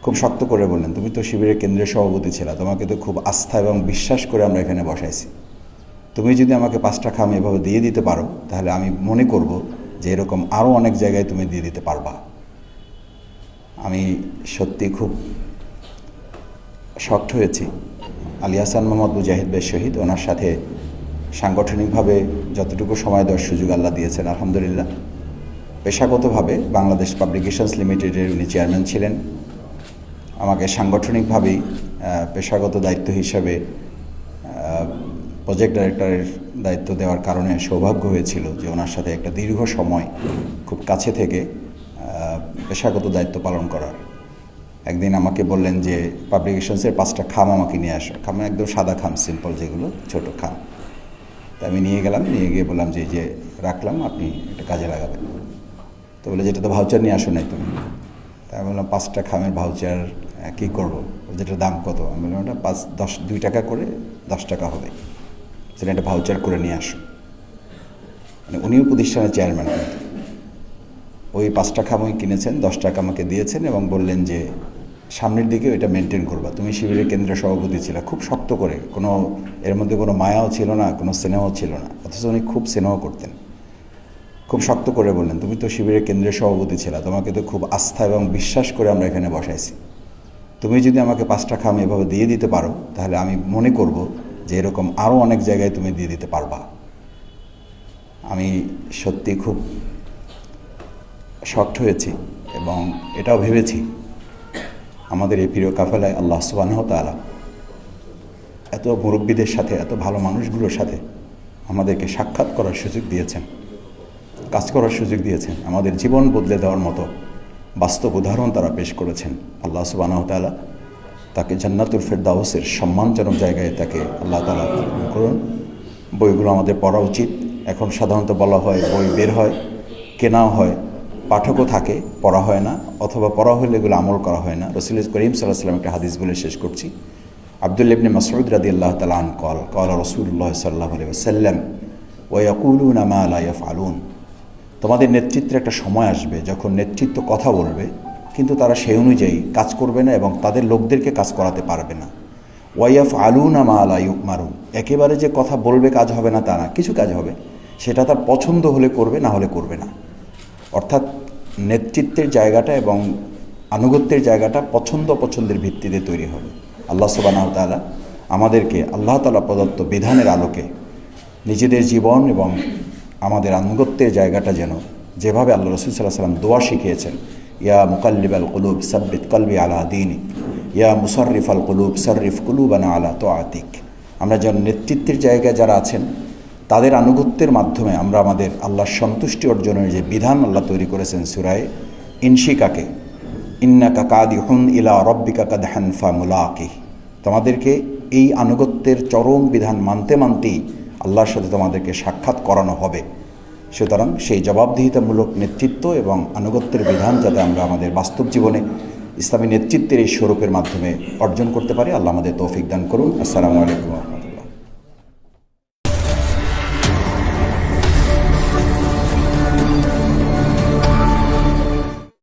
খুব শক্ত করে বললেন, তুমি তো শিবিরের কেন্দ্রীয় সভাপতি ছিলা, তোমাকে তো খুব আস্থা এবং বিশ্বাস করে আমরা এখানে বসাইছি। তুমি যদি আমাকে 5টা খাম এভাবে দিয়ে দিতে পারো, তাহলে আমি মনে করব যে এরকম আরও অনেক জায়গায় তুমি দিয়ে দিতে পারবা। আমি সত্যি খুব শক্ট হয়েছি। আলী হাসান মোহাম্মদ মুজাহিদ ভাই শহীদ, ওনার সাথে সাংগঠনিকভাবে যতটুকু সময় দেওয়ার সুযোগ আল্লাহ দিয়েছেন আলহামদুলিল্লাহ। পেশাগতভাবে বাংলাদেশ পাবলিকেশনস লিমিটেডের উনি চেয়ারম্যান ছিলেন। আমাকে সাংগঠনিকভাবেই পেশাগত দায়িত্ব হিসাবে প্রজেক্ট ডাইরেক্টরের দায়িত্ব দেওয়ার কারণে সৌভাগ্য হয়েছিল যে ওনার সাথে একটা দীর্ঘ সময় খুব কাছে থেকে পেশাগত দায়িত্ব পালন করার। একদিন আমাকে বললেন যে পাবলিকেশনসের 5টা খাম আমাকে নিয়ে আসো। খাম একদম সাদা খাম, সিম্পল, যেগুলো ছোট খাম। তা আমি নিয়ে গেলাম, নিয়ে গিয়ে বললাম যে যে রাখলাম, আপনি একটা কাজে লাগাবেন। তো বলে, যেটা তো ভাউচার নিয়ে আসো নাই তুমি। তা আমি বললাম 5টা খামের ভাউচার কী করবো, যেটার দাম কত? আমি বললাম ওটা 2 টাকা করে 10 টাকা হবে, সেটা একটা ভাউচার করে নিয়ে আসো। মানে উনিও প্রতিষ্ঠানের চেয়ারম্যান, কিন্তু ওই 5টা খামই কিনেছেন, 10 টাকা আমাকে দিয়েছেন এবং বললেন যে সামনের দিকে ওইটা মেনটেন করবা। তুমি শিবিরের কেন্দ্রীয় সভাপতি ছিল, খুব শক্ত করে, কোনো এর মধ্যে কোনো মায়াও ছিল না, কোনো স্নেহ ছিল না, অথচ উনি খুব স্নেহ করতেন। খুব শক্ত করে বললেন, তুমি তো শিবিরের কেন্দ্রীয় সভাপতি ছিলা, তোমাকে তো খুব আস্থা এবং বিশ্বাস করে আমরা এখানে বসাইছি। তুমি যদি আমাকে 5টা খাম এভাবে দিয়ে দিতে পারো, তাহলে আমি মনে করব যে এরকম আরও অনেক জায়গায় তুমি দিয়ে দিতে পারবা। আমি সত্যি খুব শক্ট হয়েছি এবং এটাও ভেবেছি আমাদের এই প্রিয় কাফেলায় আল্লাহ সুবহানাহু ওয়া তাআলা এত মুরব্বীদের সাথে, এত ভালো মানুষগুলোর সাথে আমাদেরকে সাক্ষাৎ করার সুযোগ দিয়েছেন, কাজ করার সুযোগ দিয়েছেন, আমাদের জীবন বদলে দেওয়ার মতো বাস্তব উদাহরণ তারা পেশ করেছেন। আল্লাহ সুবহানাহু ওয়া তাআলা তাকে জান্নাতুল ফেরদাউসের সম্মানজনক জায়গায় তাকে আল্লাহ তাআলা করুন। বইগুলো আমাদের পড়া উচিত। এখন সাধারণত বলা হয় বই বের হয়, কেনাও হয়, পাঠকও থাকে, পড়া হয় না, অথবা পড়া হলে এগুলো আমল করা হয় না। রাসূল করিম সাল্লাল্লাহু আলাইহি ওয়াসাল্লাম একটা হাদিস বলে শেষ করছি। আব্দুল্লাহ ইবনে মাসউদ রাদিয়াল্লাহু তাআলা আনহু قال রাসূলুল্লাহ সাল্লাল্লাহু আলাইহি ওয়াসাল্লাম ওয়া ইয়াকুলুনা মা লা ইয়াফআলুন। তোমাদের নেতৃত্বের একটা সময় আসবে যখন নেতৃত্ব কথা বলবে, কিন্তু তারা সেই অনুযায়ী কাজ করবে না এবং তাদের লোকদেরকে কাজ করাতে পারবে না। ওয়া ইয়াফআলুনা মা লা ইউমারুন, একেবারে যে কথা বলবে কাজ হবে না তা না, কিছু কাজ হবে, সেটা তার পছন্দ হলে করবে, না হলে করবে না। অর্থাৎ নেতৃত্বের জায়গাটা এবং আনুগত্যের জায়গাটা পছন্দের ভিত্তিতে তৈরি হবে। আল্লাহ সুবহানাহু ওয়া তাআলা আমাদেরকে আল্লাহ তাআলা প্রদত্ত বিধানের আলোকে নিজেদের জীবন এবং আমাদের আনুগত্যের জায়গাটা যেন যেভাবে আল্লাহ রাসূল সাল্লাল্লাহু আলাইহি ওয়াসাল্লাম দোয়া শিখিয়েছেন, ইয়া মুকাল্লিবাল কুলুব সাব্বিত কলবি আলা দীনিক, ইয়া মুসাররিফাল কুলুব সাররিফ কুলুবানা আলা তাআতিক। আমরা যেন নেতৃত্বের জায়গায় যারা আছেন তাদের আনুগত্যের মাধ্যমে আমরা আমাদের আল্লাহর সন্তুষ্টি অর্জনের যে বিধান আল্লাহ তৈরি করেছেন সূরায়ে ইনশিকাকে, ইন্নাকা কাদিহুন ইলা রাব্বিকা কাদহান ফামুলাকিহ, তোমাদেরকে এই আনুগত্যের চরম বিধান মানতে মানতেই আল্লাহর সাথে তোমাদেরকে সাক্ষাৎ করানো হবে। সুতরাং সেই জবাবদিহিতামূলক নেতৃত্ব এবং আনুগত্যের বিধান যাতে আমরা আমাদের বাস্তব জীবনে ইসলামী নেতৃত্বের এই স্বরূপের মাধ্যমে অর্জন করতে পারি, আল্লাহ আমাদের তৌফিক দান করুন। আসসালামু আলাইকুম।